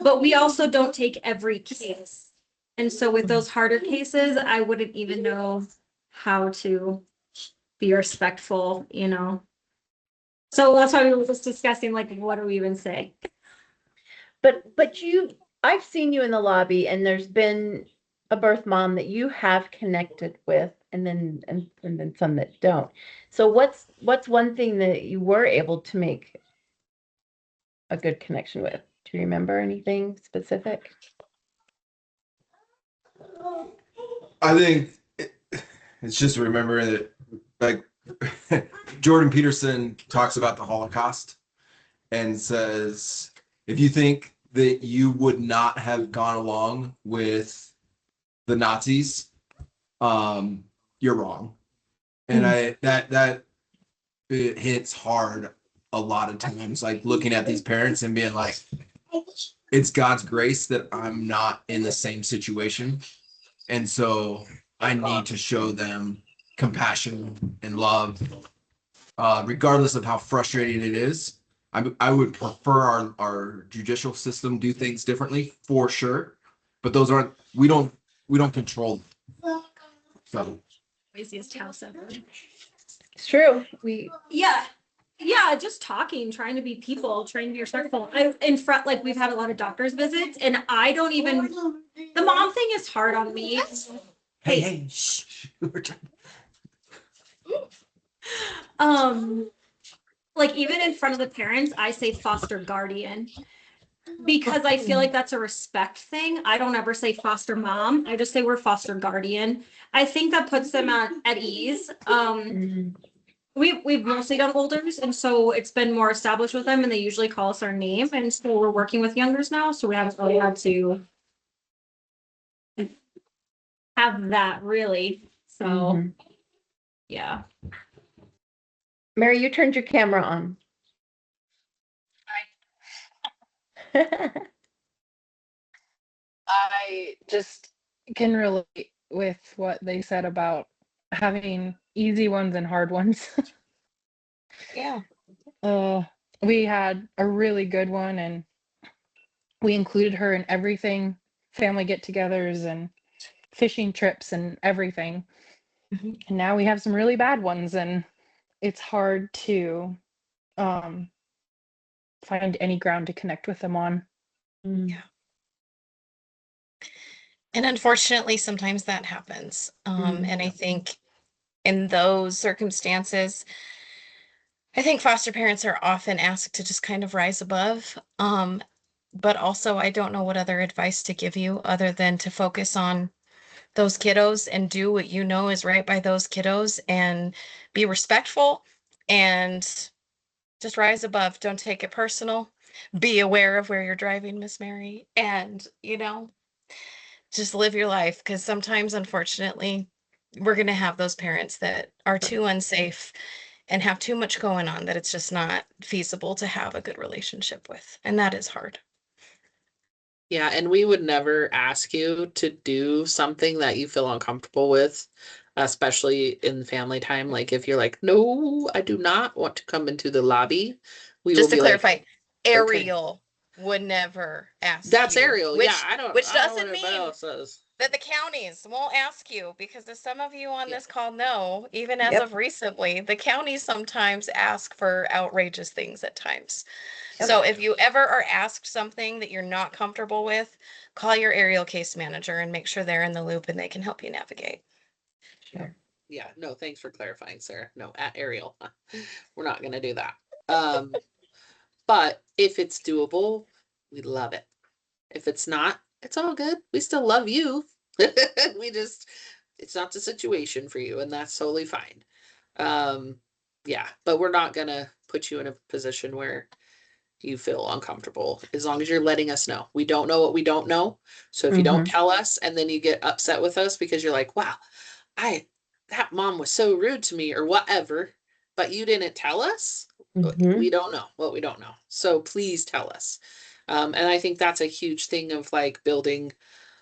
But we also don't take every case. And so with those harder cases, I wouldn't even know how to be respectful, So that's why we were just discussing, like, what do we even say? But I've seen you in the lobby, and there's been a birth mom that you have connected with, and then some that don't. So what's one thing that you were able to make a good connection with? Do you remember anything specific? I think it's just remembering that, like, Jordan Peterson talks about the Holocaust and says, if you think that you would not have gone along with the Nazis, you're wrong. And that it hits hard a lot of times, like looking at these parents and being like, it's God's grace that I'm not in the same situation. And so I need to show them compassion and love regardless of how frustrating it is. I would prefer our judicial system do things differently for sure, but those aren't we don't control them. So Craziest house ever. It's true. Yeah, just talking, trying to be people, trying to be respectful. I in front, like we've had a lot of doctor's visits, and I don't even. The mom thing is hard on me. hey, shh. Um, like even in front of the parents, I say foster guardian because I feel like that's a respect thing. I don't ever say foster mom. I just say we're foster guardian. I think that puts them at ease. We've mostly done olders, and so it's been more established with them, and they usually call us our name. And so we're working with youngers now, so we haven't really had to have that really. So yeah. Mary, you turned your camera on. I just can relate with what they said about having easy ones and hard ones. Yeah. We had a really good one, and we included her in everything, family get-togethers and fishing trips and everything. Mm-hmm. And now we have some really bad ones, and it's hard to find any ground to connect with them on. Yeah. And unfortunately, sometimes that happens. And I think in those circumstances, I think foster parents are often asked to just kind of rise above. But also, I don't know what other advice to give you other than to focus on those kiddos and do what you know is right by those kiddos and be respectful and just rise above. Don't take it personal. Be aware of where you're driving, Miss Mary, and just live your life, because sometimes, unfortunately, we're going to have those parents that are too unsafe and have too much going on that it's just not feasible to have a good relationship with. And that is hard. Yeah, and we would never ask you to do something that you feel uncomfortable with, especially in family time. Like if you're like, no, I do not want to come into the lobby, we will Just to be like, clarify, okay. Ariel would never ask That's you, Ariel. Yeah, I don't which know what doesn't anybody mean else says. that the counties won't ask you, because as some of you on Yeah. this call know, even as of recently, the counties sometimes ask for outrageous things at times. So if you ever are asked something that you're not comfortable with, call your Ariel case manager and make sure they're in the loop and they can help you navigate. Sure. Yeah, no, thanks for clarifying, Sarah. No, at Ariel. We're not gonna do that. But if it's doable, we love it. If it's not, it's all good. We still love you. It's not the situation for you, and that's totally fine. Yeah, but we're not gonna put you in a position where you feel uncomfortable as long as you're letting us know. We don't know what we don't know. So if you don't tell us and then you get upset with us because you're like, wow, that mom was so rude to me or whatever, but you didn't tell us. We don't know what we don't know. So please tell us. And I think that's a huge thing of like building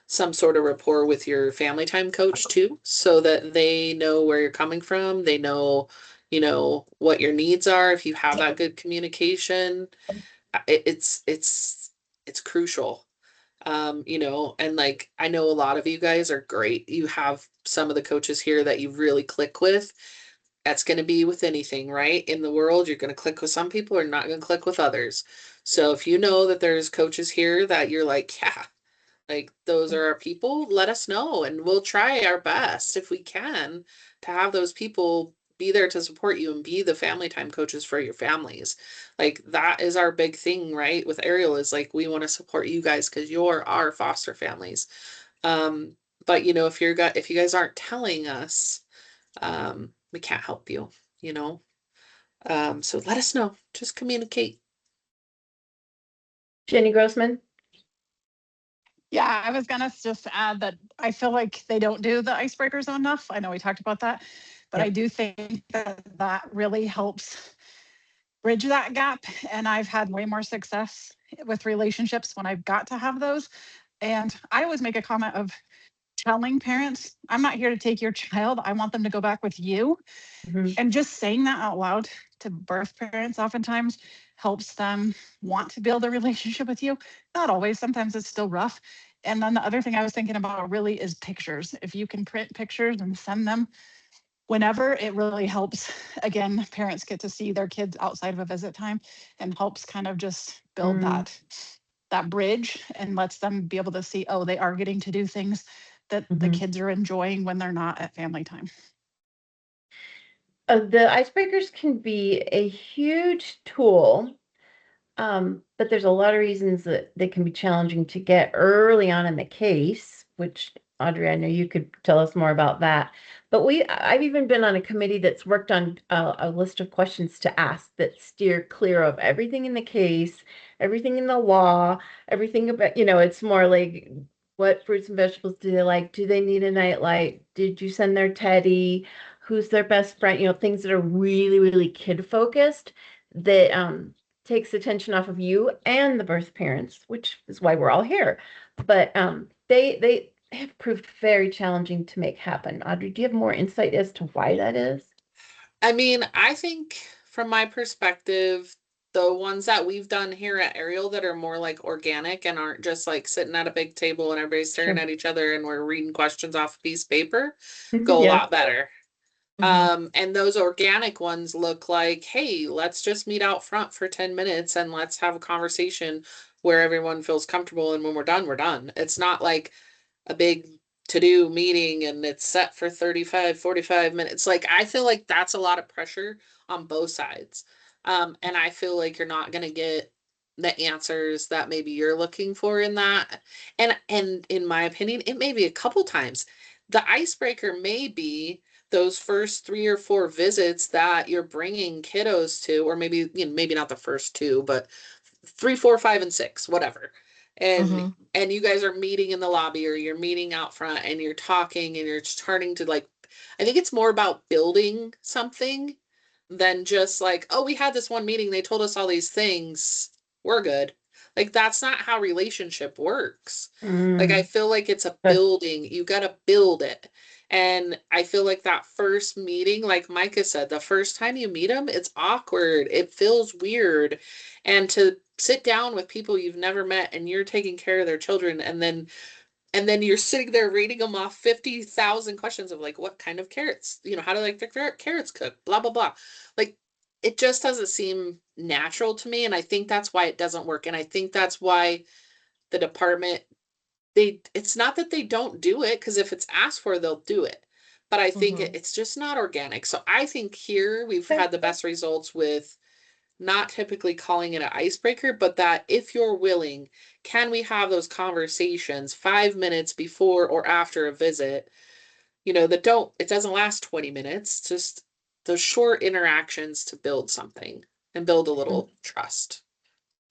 some sort of rapport with your family time coach too, so that they know where you're coming from. They know, what your needs are. If you have that good communication, it's crucial. And like I know a lot of you guys are great. You have some of the coaches here that you really click with. That's going to be with anything, right? In the world, you're going to click with some people or not going to click with others. So if you know that there's coaches here that you're like, yeah, like those are our people, let us know and we'll try our best if we can to have those people be there to support you and be the family time coaches for your families. Like that is our big thing, right? With Ariel is like we want to support you guys because you're our foster families. But if you guys aren't telling us, we can't help you, you know. So let us know. Just communicate. Jenny Grossman. Yeah, I was gonna just add that I feel like they don't do the icebreakers enough. I know we talked about that, but I do think that really helps bridge that gap. And I've had way more success with relationships when I've got to have those. And I always make a comment of telling parents, I'm not here to take your child. I want them to go back with you. Mhm. And just saying that out loud to birth parents oftentimes helps them want to build a relationship with you. Not always, sometimes it's still rough. And then the other thing I was thinking about really is pictures. If you can print pictures and send them whenever, it really helps. Again, parents get to see their kids outside of a visit time and helps kind of just build that bridge and lets them be able to see, oh, they are getting to do things that the kids are enjoying when they're not at family time. The icebreakers can be a huge tool, but there's a lot of reasons that they can be challenging to get early on in the case, which Audrey, I know you could tell us more about that. But I've even been on a committee that's worked on a list of questions to ask that steer clear of everything in the case, everything in the law, everything about, it's more like what fruits and vegetables do they like? Do they need a nightlight? Did you send their teddy? Who's their best friend? Things that are really, really kid focused that takes attention off of you and the birth parents, which is why we're all here. But they have proved very challenging to make happen. Audrey, do you have more insight as to why that is? I mean, I think from my perspective, the ones that we've done here at Ariel that are more like organic and aren't just like sitting at a big table and everybody's staring Sure. at each other and we're reading questions off a piece of paper go a Yeah. lot better. And those organic ones look like, hey, let's just meet out front for 10 minutes and let's have a conversation where everyone feels comfortable. And when we're done, we're done. It's not like a big to-do meeting and it's set for 35, 45 minutes. Like, I feel like that's a lot of pressure on both sides. And I feel like you're not going to get the answers that maybe you're looking for in that. And in my opinion, it may be a couple times. The icebreaker may be those first 3 or 4 visits that you're bringing kiddos to, or maybe, maybe not the first two, but 3, 4, 5, and 6, whatever. And you guys are meeting in the lobby or you're meeting out front and you're talking and you're starting to like, I think it's more about building something than just like, oh, we had this one meeting, they told us all these things, we're good. Like, that's not how relationship works. Like, I feel like it's a building, you got to build it. And I feel like that first meeting, like Micah said, the first time you meet them, it's awkward, it feels weird. And to sit down with people you've never met and you're taking care of their children, and then you're sitting there reading them off 50,000 questions of like, what kind of carrots, how do like their carrots cook, blah blah blah. Like, it just doesn't seem natural to me, and I think that's why it doesn't work. And I think that's why the department, it's not that they don't do it, because if it's asked for, they'll do it. But I think it's just not organic. So I think here we've had the best results with not typically calling it an icebreaker, but that if you're willing, can we have those conversations 5 minutes before or after a visit, it doesn't last 20 minutes, just those short interactions to build something and build a little trust.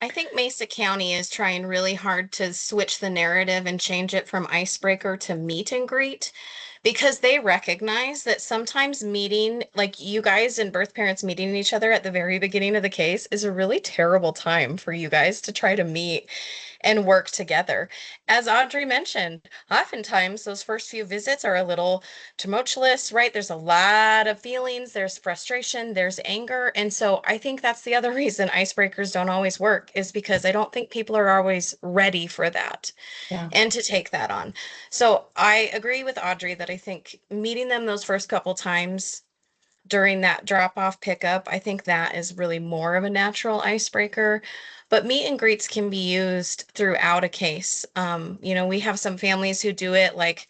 I think Mesa County is trying really hard to switch the narrative and change it from icebreaker to meet and greet because they recognize that sometimes meeting, like you guys and birth parents meeting each other at the very beginning of the case, is a really terrible time for you guys to try to meet and work together. As Audrey mentioned, oftentimes those first few visits are a little tumultuous, right? There's a lot of feelings, there's frustration, there's anger. And so I think that's the other reason icebreakers don't always work, is because I don't think people are always ready for that and to take that on. So I agree with Audrey that I think meeting them those first couple times during that drop off pickup, I think that is really more of a natural icebreaker. But meet and greets can be used throughout a case. We have some families who do it like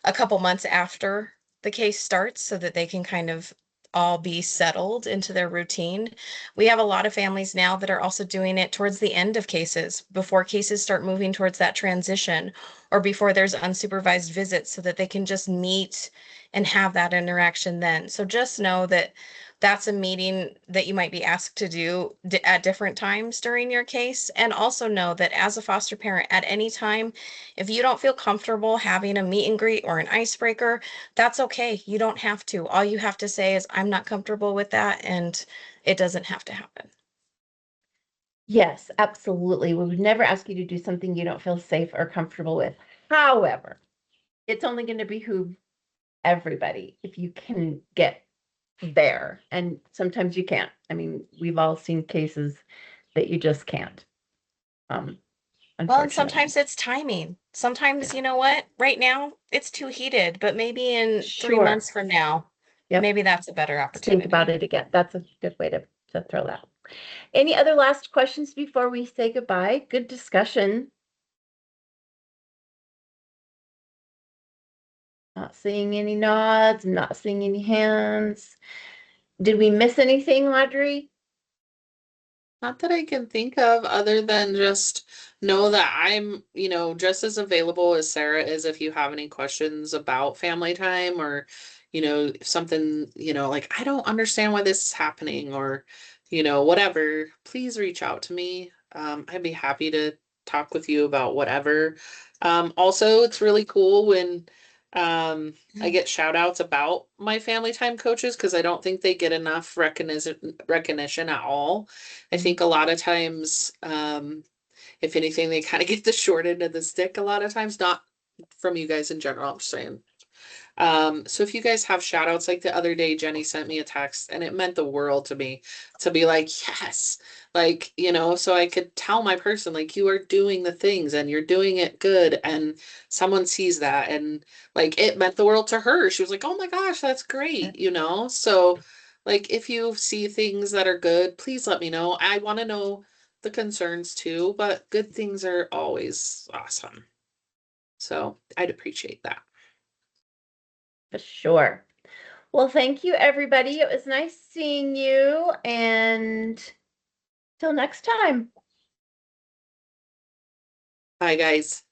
a couple months after the case starts so that they can kind of all be settled into their routine. We have a lot of families now that are also doing it towards the end of cases, before cases start moving towards that transition, or before there's unsupervised visits, so that they can just meet and have that interaction then. So just know that that's a meeting that you might be asked to do at different times during your case. And also know that as a foster parent, at any time, if you don't feel comfortable having a meet and greet or an icebreaker, that's okay. You don't have to. All you have to say is, I'm not comfortable with that, and it doesn't have to happen. Yes, absolutely. We would never ask you to do something you don't feel safe or comfortable with. However, it's only going to behoove everybody if you can get there. And sometimes you can't. I mean, we've all seen cases that you just can't. Well, and Unfortunately. sometimes it's timing. Sometimes, you know what? Right now, it's too heated, but maybe in 3 Sure. months from now, Yep. maybe that's a better opportunity. Think about it again. That's a good way to throw that. Any other last questions before we say goodbye? Good discussion. Not seeing any nods, not seeing any hands. Did we miss anything, Audrey? Not that I can think of, other than just know that I'm, just as available as Sarah is if you have any questions about family time, or, something, like, I don't understand why this is happening, or, whatever, please reach out to me. I'd be happy to talk with you about whatever. Also, it's really cool when I get shout outs about my family time coaches, because I don't think they get enough recognition at all. I think a lot of times, if anything, they kind of get the short end of the stick a lot of times, not from you guys in general, I'm just saying. So if you guys have shout outs, like the other day, Jenny sent me a text and it meant the world to me to be like, yes, like, so I could tell my person, like, you are doing the things and you're doing it good. And someone sees that, and like, it meant the world to her. She was like, oh my gosh, that's great, So like, if you see things that are good, please let me know. I want to know the concerns too, but good things are always awesome. So I'd appreciate that. For sure. Well, thank you, everybody. It was nice seeing you, and till next time. Bye, guys.